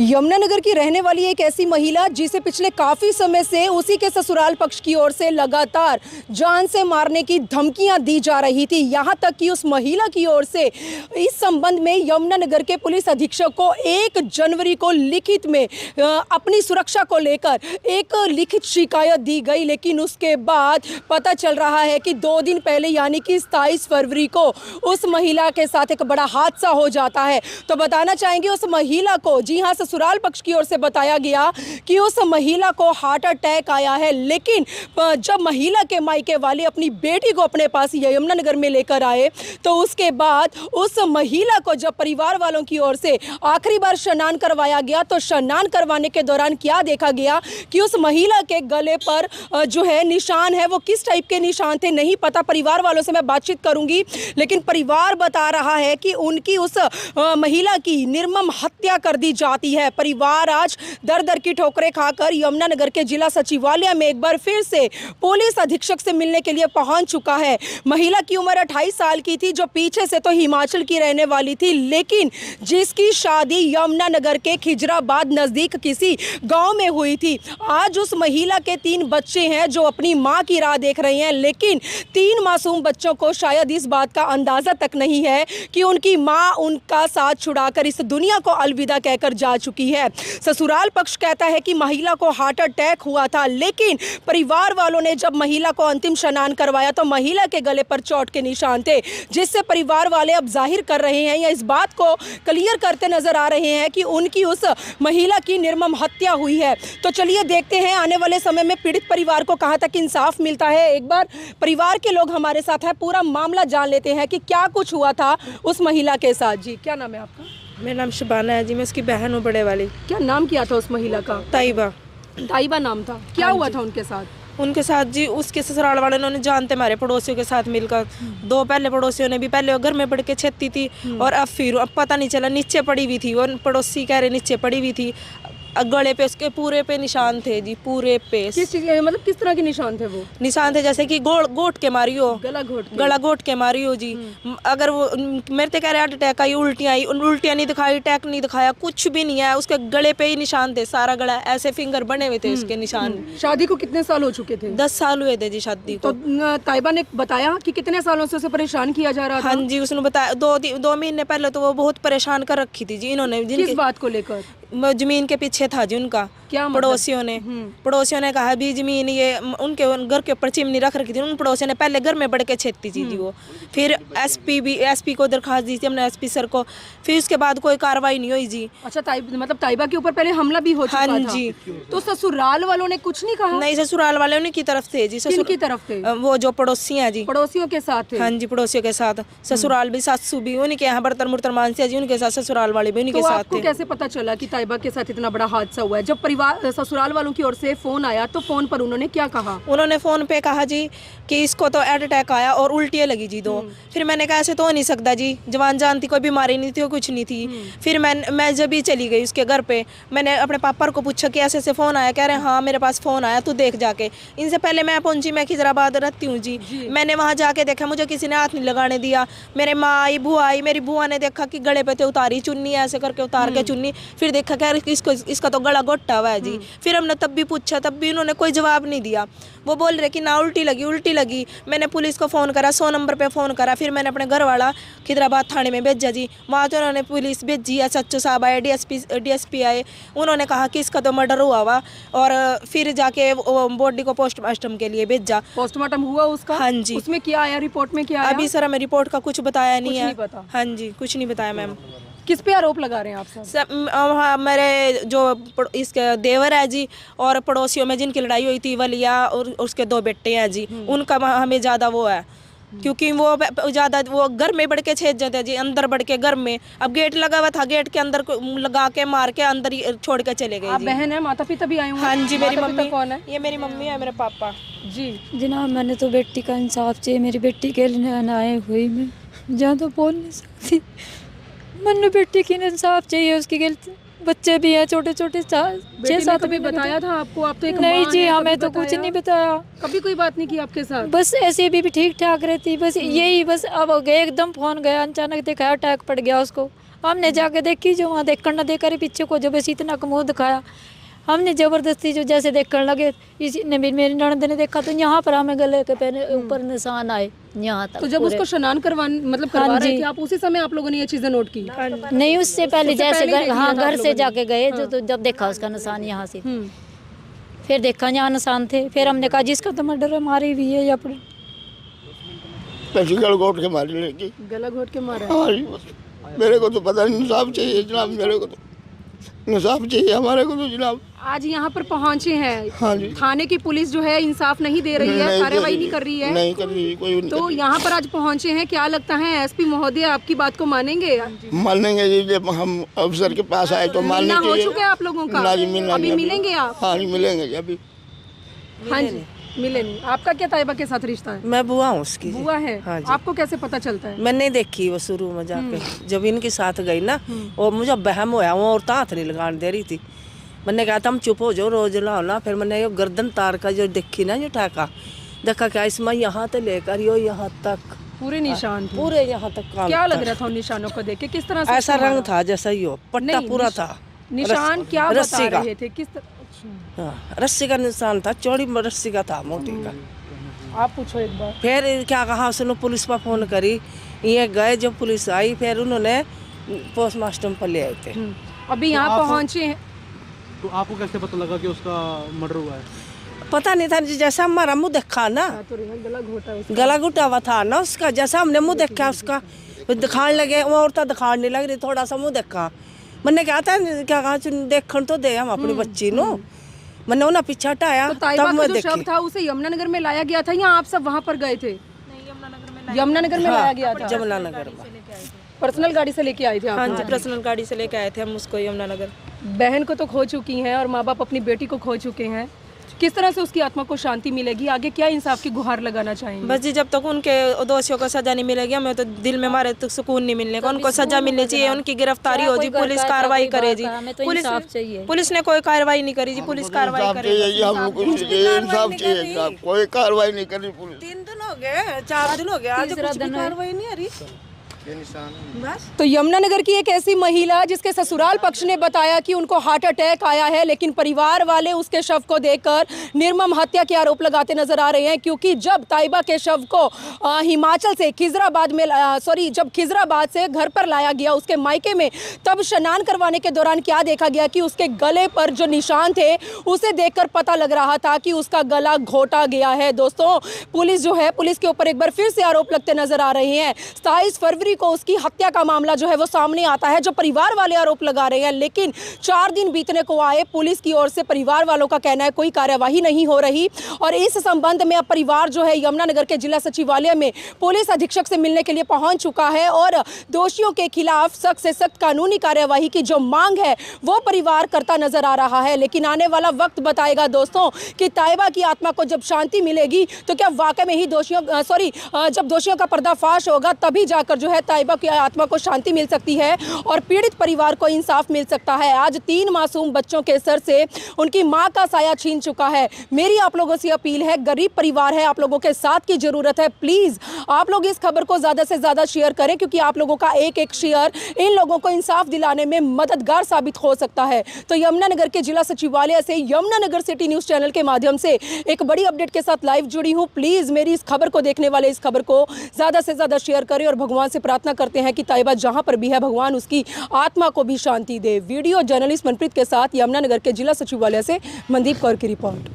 यमुनानगर की रहने वाली एक ऐसी महिला जिसे पिछले काफी समय से उसी के ससुराल पक्ष की ओर से लगातार जान से मारने की धमकियां दी जा रही थी। यहां तक कि उस महिला की ओर से इस संबंध में यमुनानगर के पुलिस अधीक्षक को 1 जनवरी को लिखित में अपनी सुरक्षा को लेकर एक लिखित शिकायत दी गई। लेकिन उसके बाद पता चल रहा है कि 2 दिन पहले यानी कि 27 फरवरी को उस महिला के साथ एक बड़ा हादसा हो जाता है। तो बताना चाहेंगे उस महिला को, जी हाँ, ससुराल पक्ष की ओर से बताया गया कि उस महिला को हार्ट अटैक आया है। लेकिन जब महिला के मायके वाले अपनी बेटी को अपने पास यमुनानगर में लेकर आए तो उसके बाद उस महिला को जब परिवार वालों की ओर से आखिरी बार स्नान करवाया गया तो स्नान करवाने के दौरान क्या देखा गया कि उस महिला के गले पर जो है निशान है, वो किस टाइप के निशान थे नहीं पता। परिवार वालों से मैं बातचीत करूंगी, लेकिन परिवार बता रहा है कि उनकी उस महिला की निर्मम हत्या कर दी जाती है। परिवार आज दर दर की ठोकरें खाकर यमुनानगर के जिला सचिवालय में एक बार फिर से पुलिस अधीक्षक से मिलने के लिए पहुंच चुका है। महिला की उम्र 28 साल की थी, जो पीछे से तो हिमाचल की रहने वाली थी, लेकिन जिसकी शादी यमुनानगर के खिजराबाद नजदीक किसी गांव में हुई थी। आज उस महिला के 3 बच्चे हैं जो अपनी मां की राह देख रहे हैं, लेकिन 3 मासूम बच्चों को शायद इस बात का अंदाजा तक नहीं है कि उनकी मां उनका साथ छुड़ाकर इस दुनिया को अलविदा कहकर जा चुकी है। ससुराल पक्ष कहता है कि महिला को हार्ट अटैक हुआ था, लेकिन परिवार वालों ने जब महिला को अंतिम स्नान करवाया तो महिला के गले पर चोट के निशान थे, जिससे परिवार वाले अब जाहिर कर रहे हैं या इस बात को क्लियर करते नजर आ रहे हैं कि उनकी उस महिला की निर्मम हत्या हुई है। तो चलिए देखते हैं आने वाले समय में पीड़ित परिवार को कहां तक इंसाफ मिलता है। एक बार परिवार के लोग हमारे साथ हैं, पूरा मामला जान लेते हैं कि क्या कुछ हुआ था उस महिला के साथ। जी, क्या नाम है आपका? मेरा नाम शबाना है जी, मैं उसकी बहन हूँ बड़े वाली। क्या नाम किया था उस महिला का? ताइबा। ताइबा नाम था। क्या हुआ था उनके साथ? उनके साथ जी उसके ससुराल वाले उन्होंने जानते हमारे पड़ोसियों के साथ मिलकर 2 पहले पड़ोसियों ने भी पहले घर में पड़ के छेती थी और अब पता नहीं चला नीचे पड़ी हुई थी। वो पड़ोसी कह रहे नीचे पड़ी हुई थी, गले पे उसके पूरे पे निशान थे जी, पूरे पे। किस चीज मतलब किस तरह के निशान थे? वो निशान थे जैसे कि गोट के मारी हो, गला घोट के मारी हो जी। अगर वो मेरे तो कह रहे हार्ट अटैक आई, उल्टियाँ नहीं दिखाई, अटैक नहीं दिखाया, कुछ भी नहीं है। उसके गले पे ही निशान थे, सारा गला ऐसे फिंगर बने हुए थे उसके निशान। शादी को कितने साल हो चुके थे? 10 साल हुए थे जी शादी को। तो ताइबा ने बताया कि कितने सालों से उसे परेशान किया जा रहा था? हाँ जी, उसने बताया 2 महीने पहले तो वो बहुत परेशान कर रखी थी जी इन्होंने। किस बात को लेकर? जमीन के पीछे था जी उनका। क्या मतलब? पड़ोसियों ने कहा भी जमीन ये उनके घर के ऊपर चिमनी रख रखी थी। उन पड़ोसियों ने पहले घर में बढ़ के छेती थी जी वो। फिर एसपी को दरखास्त दी थी हमने, एसपी सर को। फिर उसके बाद कोई कार्रवाई नहीं हुई जी। अच्छा, मतलब ताइबा के ऊपर पहले हमला भी हो चुका था? हाँ जी। तो ससुराल वालों ने कुछ नहीं कहा? नहीं, ससुराल वाले उन्हीं की तरफ थे जी। किन की तरफ थे? वो जो पड़ोसी हैं जी, पड़ोसियों के साथ थे? हाँ जी, पड़ोसियों के साथ। ससुराल भी, सासू भी उन्हीं के यहाँ, बर्तन मुर्तन मानसिया जी उनके साथ, ससुराल वाले भी उन्हीं के साथ थे। कैसे पता चला कि ताइबा के साथ इतना बड़ा हादसा हुआ है? जब परिवार ससुराल वालों की ओर से फोन आया तो फोन पर उन्होंने क्या कहा? उन्होंने फोन पे कहा जी कि इसको तो हार्ट अटैक आया और उल्टियाँ लगी जी 2। फिर मैंने कहा ऐसे तो हो नहीं सकता जी, जवान जान थी, कोई बीमारी नहीं थी, कुछ नहीं थी। फिर मैं जब ही चली गई उसके घर पे, मैंने अपने पापा को पूछा कि ऐसे ऐसे फोन आया। कह रहे हाँ मेरे पास फोन आया, तू देख जाके। इनसे पहले मैं पहुंची, मैं खिजराबाद रहती हूँ जी। मैंने वहाँ जाके देखा, मुझे किसी ने हाथ नहीं लगाने दिया। मेरे माँ आई, बुआ आई, मेरी बुआ ने देखा कि गले पे उतारी चुन्नी, ऐसे करके उतार के चुन्नी। फिर देखा कि इसका तो गला घोटा हुआ है जी। फिर हमने तब भी पूछा, तब भी उन्होंने कोई जवाब नहीं दिया। वो बोल रहे कि ना उल्टी लगी। मैंने पुलिस को फ़ोन करा, 100 नंबर पे फ़ोन करा। फिर मैंने अपने घर वाला खिदराबाद थाने में भेजा जी। वहाँ तो उन्होंने पुलिस भेजी, एसएचओ साहब आए, डीएसपी आए। उन्होंने कहा कि इसका तो मर्डर हुआ हुआ। और फिर जाके बॉडी को पोस्टमार्टम के लिए भेजा। पोस्टमार्टम हुआ उसका? हाँ जी। उसमें क्या आया, रिपोर्ट में क्या आया? अभी सर हमें रिपोर्ट का कुछ बताया नहीं है। हाँ जी, कुछ नहीं बताया मैम। किस पे आरोप लगा रहे हैं आप सब? मेरे जो इसके देवर है जी, और पड़ोसियों में जिनकी लड़ाई हुई थी वलिया और उसके 2 बेटे हैं जी, उनका हमें ज़्यादा वो है। क्योंकि वो ज़्यादा वो घर में बढ़ के छेद जाते हैं जी, अंदर बढ़ के घर में। अब गेट लगा हुआ था, गेट के अंदर लगा के मार के अंदर ही छोड़ के चले गए। आप बहन है, माता पिता भी आए होंगे? हाँ जी, मेरी मम्मी। कौन है? ये मेरी मम्मी है, मेरे पापा जी। जनाब मैंने तो बेटी का इंसाफ चाहिए, मेरी बेटी के लिए आए हुई मैं जहाँ तो बोल नहीं सकती। मैंने बेटी की इंसाफ चाहिए, उसकी गलती। बच्चे भी हैं छोटे छोटे, 6-7 भी बताया था आपको? आप तो एक नहीं जी, हमें तो कुछ नहीं बताया। कभी कोई बात नहीं की आपके साथ? बस ऐसे भी ठीक ठाक रहती, बस यही। बस अब एकदम फोन गया, अचानक देखा अटैक पड़ गया उसको। हमने जाके देखी जो वहाँ देखकर न देकर पीछे को जब ऐसे इतना मुँह दिखाया, हमने ज़बरदस्ती जो जैसे देखने लगे, इसी ने भी मेरी ननद ने देखा तो यहाँ पर हमें गले के पहने ऊपर निशान आए यहाँ तक। तो जब उसको स्नान करवा मतलब करवा रहे थे आप, उसी समय आप लोगों ने ये चीजें नोट की? नहीं, उससे पहले जैसे पहले ही हाँ देखी घर से जाके गए तो जब देखा उसका निशान यहाँ से, फिर देखा यहाँ निशान थे, फिर हमने कहा जिसका तो मर्डर मारी हुई है या गला घोट के मारी लड़की। गला घोट के मारा? हाँ जी, बस मेरे को तो पता नहीं, इंसाफ चाहिए जनाब, मेरे को तो इंसाफ चाहिए हमारे को तो जनाब। आज यहाँ पर पहुँचे हैं, हाँ जी, थाने की पुलिस जो है इंसाफ नहीं दे रही है, कार्रवाई नहीं कर रही है। नहीं कर रही, कोई नहीं तो यहाँ पर आज पहुँचे हैं, क्या लगता है एसपी महोदय आपकी बात को मानेंगे? मानेंगे जी, जब हम अफसर के पास आए तो मानने मिलना हो चाहिए। चुका है आप लोगों का? ना जी, मिलना अभी नहीं, मिलेंगे आप? हाँ जी, मिलेंगे जी अभी। हाँ जी, मिले नहीं। आपका क्या ताइबा के साथ रिश्ता है? मैं बुआ हूँ उसकी। बुआ है? हाँ जी। आपको कैसे पता चलता है? मैं नहीं देखी वो शुरू में जाके, जब इनके साथ गई ना, और मुझे बहम होया, वो और हाथ नहीं लगाने दे रही थी। मैंने कहा तुम चुप हो जाओ, रोज लाओ ना। फिर मैंने ये गर्दन तार का जो देखी ना, जो ठाका देखा, क्या इसमें यहाँ से लेकर यो यहाँ तक पूरे निशान थे? पूरे यहाँ तक काम क्या था। लग रहा था उन निशानों को देख के? किस तरह से ऐसा उसको रंग मारा? था जैसा यो पट्टा नहीं, पूरा था। निशान क्या बता रस्सी का। रहे थे? किस हाँ, रस्सी का निशान था, चौड़ी रस्सी का था, मोटी का। आप पूछो एक बार। फिर क्या कहा उसने, पुलिस पर फोन करी, ये गए, जब पुलिस आई फिर उन्होंने पोस्टमार्टम पर ले आए थे। अभी यहाँ पहुँचे हैं। तो आपको कैसे पता लगा कि उसका मर्डर हुआ है? पता नहीं था, जैसा हमारा मुँह देखा ना, गला घोटा उसका। गला घुटा हुआ था ना उसका, जैसा हमने मुँह देखा उसका, दिखाने लगे, वो औरत दिखाने नहीं लग रही, थोड़ा सा मुँह देखा। मैंने कहा था क्या कहा, देखने तो दे हम अपनी बच्ची नो। मैंने उन्हें पीछे हटाया, तो ताइबा तब का मैं जो शव देखी। था उसे यमुनानगर में लाया गया था या आप सब वहाँ पर गए थे? यमुनानगर में लाया गया था। जमुनानगर में पर्सनल गाड़ी से लेके आए थे आप? हाँ जी, पर्सनल गाड़ी से लेके आए थे हम उसको यमुनानगर। बहन को तो खो चुकी हैं और माँ बाप अपनी बेटी को खो चुके हैं, किस तरह से उसकी आत्मा को शांति मिलेगी? आगे क्या इंसाफ की गुहार लगाना चाहेंगे? बस जी, जब तक उनके दोषियों को सजा नहीं मिलेगी, हमें तो दिल में हमारे तो सुकून नहीं मिलने का। उनको सजा मिलनी चाहिए, उनकी गिरफ्तारी हो जी, पुलिस कार्रवाई करे जी। पुलिस ने कोई कार्रवाई नहीं करी जी, पुलिस कार्रवाई इंसाफ करे। चाहिए, हम कुछ चाहिए, इंसाफ चाहिए जनाब, कोई कार्रवाई नहीं कर रही पुलिस। 3 दिन हो गए, 4 दिन हो गए, आज कुछ भी कार्रवाई नहीं आ रही। तो यमुनानगर की एक ऐसी महिला जिसके ससुराल पक्ष ने बताया कि उनको हार्ट अटैक आया है, लेकिन परिवार वाले उसके शव को देखकर निर्मम हत्या के आरोप लगाते नजर आ रहे हैं, क्योंकि जब ताइबा के शव को हिमाचल से खिजराबाद में जब खिजराबाद से घर पर लाया गया उसके मायके में, तब स्नान करवाने के दौरान क्या देखा गया कि उसके गले पर जो निशान थे उसे देखकर पता लग रहा था कि उसका गला घोटा गया है। दोस्तों, पुलिस जो है, पुलिस के ऊपर एक बार फिर से आरोप लगते नजर आ रहे हैं। 27 फरवरी को उसकी हत्या का मामला जो है वो सामने आता है, जो परिवार वाले आरोप लगा रहे हैं, लेकिन 4 दिन बीतने को आए, पुलिस की ओर से परिवार वालों का कहना है कोई कार्यवाही नहीं हो रही। और इस संबंध में अब परिवार जो है यमुनानगर के जिला सचिवालय में पुलिस अधीक्षक से मिलने के लिए पहुंच चुका है और दोषियों के खिलाफ सख्त से सख्त कानूनी कार्यवाही की जो मांग है वो परिवार करता नजर आ रहा है। लेकिन आने वाला वक्त बताएगा दोस्तों कि ताइबा की आत्मा को जब शांति मिलेगी तो क्या वाकई में ही जब दोषियों का पर्दाफाश होगा तभी जाकर जो है ताइबा की आत्मा को शांति मिल सकती है और पीड़ित परिवार को इंसाफ मिल सकता है। आज 3 मासूम बच्चों के सर से उनकी मां का साया छीन चुका है। मेरी आप लोगों से अपील है, गरीब परिवार है, आप लोगों के साथ की जरूरत है। प्लीज आप लोग इस खबर को ज्यादा से ज्यादा शेयर करें, क्योंकि आप लोगों का एक एक शेयर इन लोगों को इंसाफ दिलाने में मददगार साबित हो सकता है। तो यमुनानगर के जिला सचिवालय से यमुनानगर सिटी न्यूज चैनल के माध्यम से एक बड़ी अपडेट के साथ लाइव जुड़ी हूं। प्लीज मेरी इस खबर को देखने वाले इस खबर को ज्यादा से ज्यादा शेयर करें और भगवान से प्रार्थना करते हैं कि ताइबा जहां पर भी है भगवान उसकी आत्मा को भी शांति दे। वीडियो जर्नलिस्ट मनप्रीत के साथ यमुनानगर के जिला सचिवालय से मनदीप कौर की रिपोर्ट।